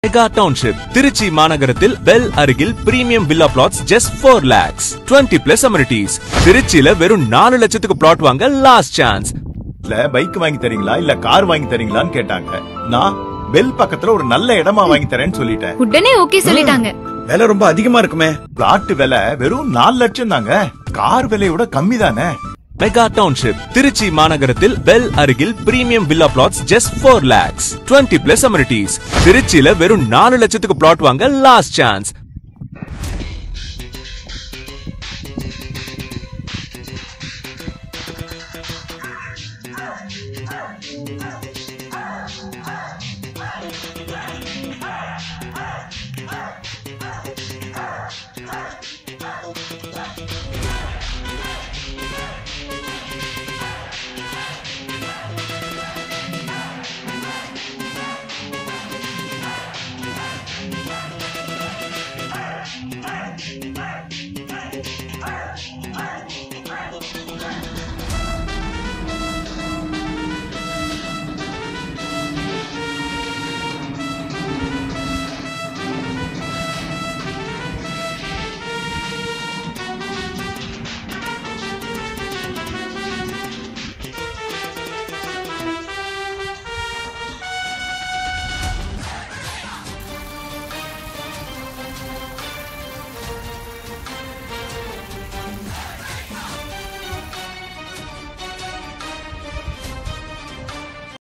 Mega township Trichy மாநகரத்தில் BHEL அருகில் premium villa plots just 4 lakhs 20+ amenities. திருச்சியில வெறும் 4 லட்சத்துக்கு பிளாட் வாங்க லாஸ்ட் சான்ஸ். பைக் வாங்கி தரீங்களா இல்ல கார் வாங்கி தரீங்களான்னு கேட்டாங்க. நான் பெல் பக்கத்துல ஒரு நல்ல இடமா வாங்கி தரேன்னு சொல்லிட்டேன். உடனே ஓகே சொல்லிட்டாங்க. விலை ரொம்ப அதிகமா இருக்குமே. பிளாட் விலை வெறும் 4 லட்சம் தாங்க. கார் விலையோட கம்மி தானே. மெகா டவுன்ஷிப் திருச்சி மாநகரத்தில் பெல் அருகில் premium villa plots just 4 lakhs 20+ amenities. திருச்சியில வெறும் 4 லட்சத்துக்கு பிளாட் வாங்க லாஸ்ட் சான்ஸ்.